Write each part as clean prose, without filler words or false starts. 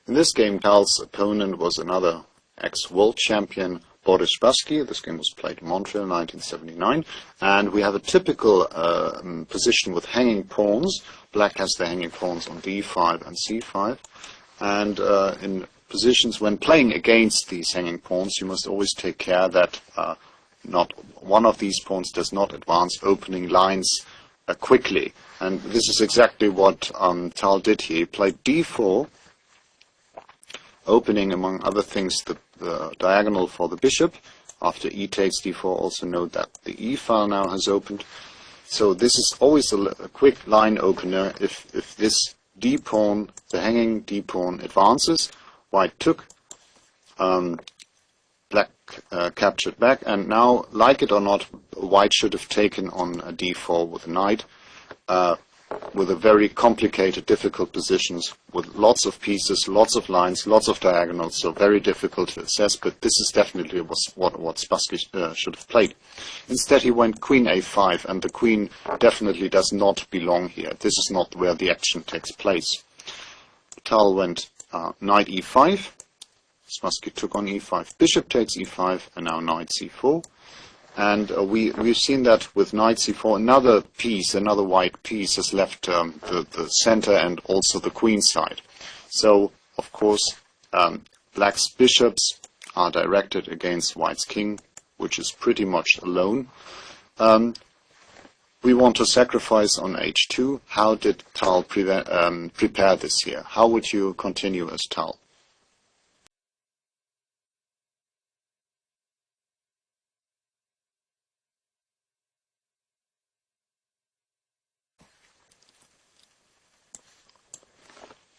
In this game, Tal's opponent was another ex-world champion, Boris Spassky. This game was played in Montreal in 1979, and we have a typical position with hanging pawns. Black has the hanging pawns on d5 and c5, and in positions when playing against these hanging pawns, you must always take care that not one of these pawns does not advance opening lines quickly. And this is exactly what Tal did here. He played d4, opening, among other things, the diagonal for the bishop. After e takes d4, also note that the e file now has opened. So this is always a quick line opener if this d pawn, the hanging d pawn, advances. White took, black captured back, and now, like it or not, white should have taken on a d4 with a knight, with a very complicated, difficult positions, with lots of pieces, lots of lines, lots of diagonals, so very difficult to assess, but this is definitely what Spassky should have played. Instead, he went queen a5, and the queen definitely does not belong here. This is not where the action takes place. Tal went knight e5, Spassky took on e5, bishop takes e5, and now knight c4. And we've seen that with knight c4, another piece, another white piece has left the center and also the queen side. So, of course, black's bishops are directed against white's king, which is pretty much alone. We want to sacrifice on h2. How did Tal prepare this here? How would you continue as Tal?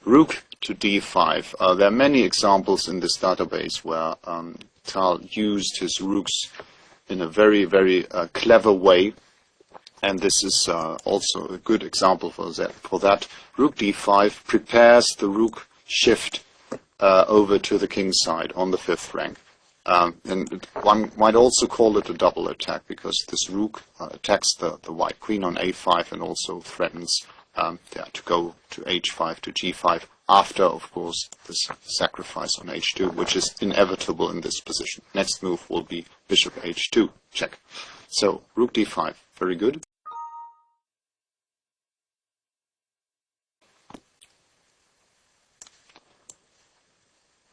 Rook to d5. There are many examples in this database where Tal used his rooks in a very, very clever way, and this is also a good example for that. Rook d5 prepares the rook shift over to the king's side on the 5th rank. And one might also call it a double attack, because this rook attacks the white queen on a5 and also threatens to go to h5 to g5 after, of course, this sacrifice on h2, which is inevitable in this position. Next move will be bishop h2, check. So, rook d5, very good.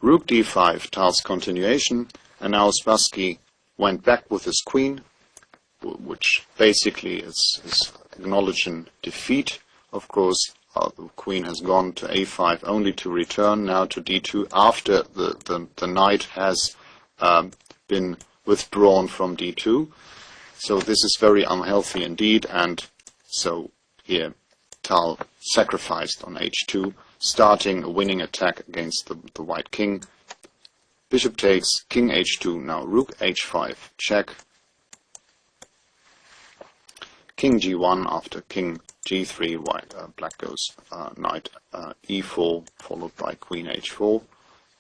Rook d5, Tal's continuation, and now Spassky went back with his queen, which basically is acknowledging defeat. Of course, the queen has gone to a5 only to return now to d2 after the knight has been withdrawn from d2. So this is very unhealthy indeed, and so here Tal sacrificed on h2, starting a winning attack against the white king. Bishop takes, king h2, now rook h5, check. King g1 after king g3, white, black goes knight e4, followed by queen h4.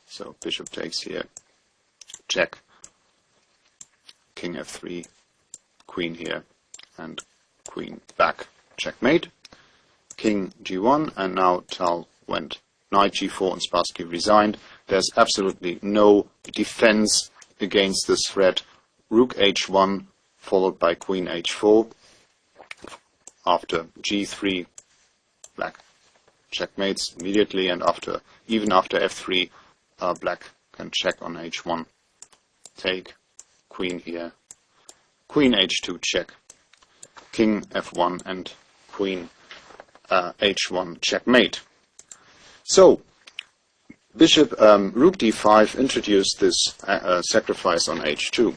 So bishop takes here, check. King f3, queen here, and queen back, checkmate. King g1, and now Tal went knight g4 and Spassky resigned. There's absolutely no defense against this threat. Rook h1, followed by queen h4. After g3, black checkmates immediately, and even after f3, black can check on h1. Take, queen here, queen h2, check, king f1, and queen h1, checkmate. So, bishop rook d5 introduced this sacrifice on h2.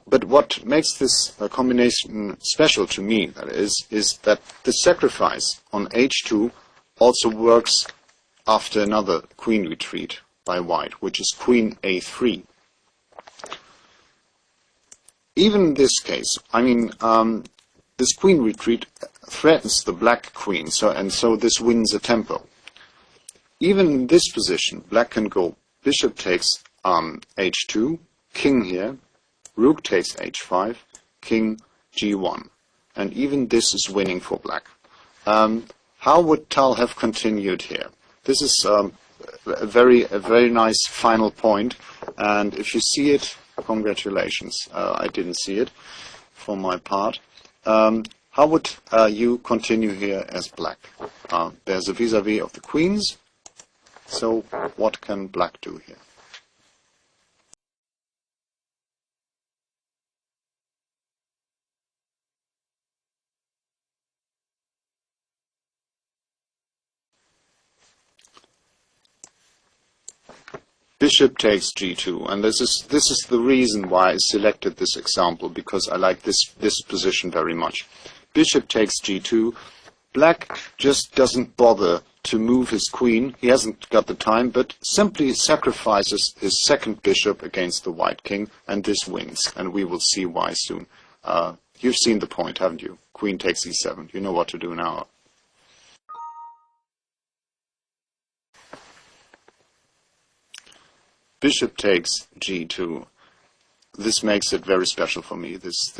But what makes this combination special to me, that is that the sacrifice on h2 also works after another queen retreat by white, which is queen a3. Even in this case, I mean, this queen retreat threatens the black queen, so this wins a tempo. Even in this position, black can go bishop takes h2, king here, rook takes h5, king g1, and even this is winning for black. How would Tal have continued here? This is a very nice final point, and if you see it, congratulations. I didn't see it for my part. How would you continue here as black? There's a vis-a-vis of the queens, so what can black do here? Bishop takes g2, and this is the reason why I selected this example, because I like this position very much. Bishop takes g2. Black just doesn't bother to move his queen. He hasn't got the time, but simply sacrifices his second bishop against the white king, and this wins. And we will see why soon. You've seen the point, haven't you? Queen takes e7. You know what to do now. Bishop takes g2. This makes it very special for me, this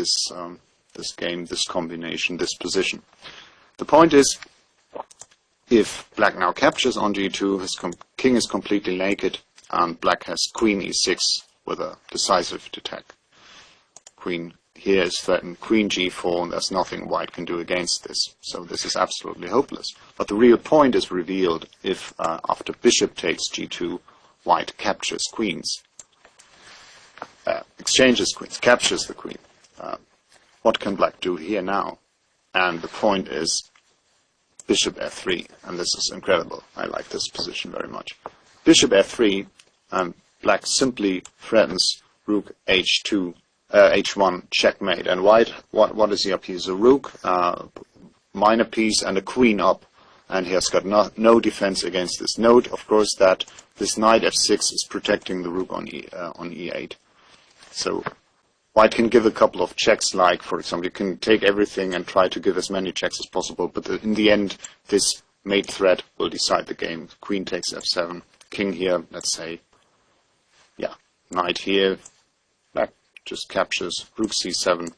game, this combination, this position. The point is, if black now captures on g2, his king is completely naked, and black has queen e6 with a decisive attack. Queen here is threatened, queen g4, and there's nothing white can do against this. So this is absolutely hopeless. But the real point is revealed if, after bishop takes g2, white captures queens, exchanges queens, captures the queen. What can black do here now? And the point is bishop f3, and this is incredible. I like this position very much. Bishop f3, and black simply threatens rook h2, h1 checkmate. And white, what is he up? He's a rook, minor piece, and a queen up. And he has got no defense against this. Note, of course, that this knight f6 is protecting the rook on e8. So white can give a couple of checks, like, for example, you can take everything and try to give as many checks as possible, but in the end, this mate threat will decide the game. Queen takes f7, king here, let's say, yeah, knight here, black just captures, rook c7,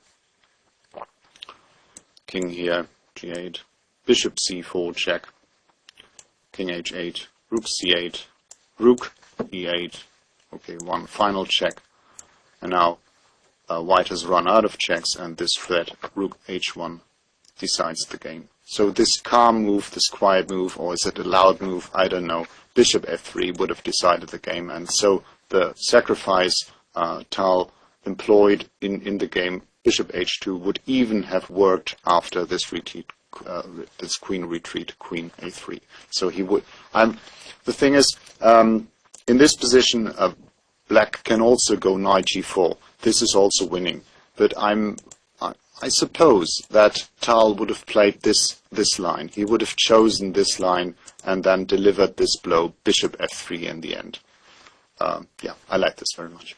king here, g8, bishop c4 check, king h8, rook c8, rook e8, okay, one final check, and now white has run out of checks, and this threat, rook h1, decides the game. So this calm move, this quiet move, or is it a loud move, I don't know, bishop f3 would have decided the game, and so the sacrifice Tal employed in the game, bishop h2, would even have worked after this retreat, this queen retreat, queen a3. So he would. The thing is, in this position, black can also go knight g4. This is also winning. But I suppose that Tal would have played this line. He would have chosen this line and then delivered this blow, bishop f3 in the end. Yeah, I like this very much.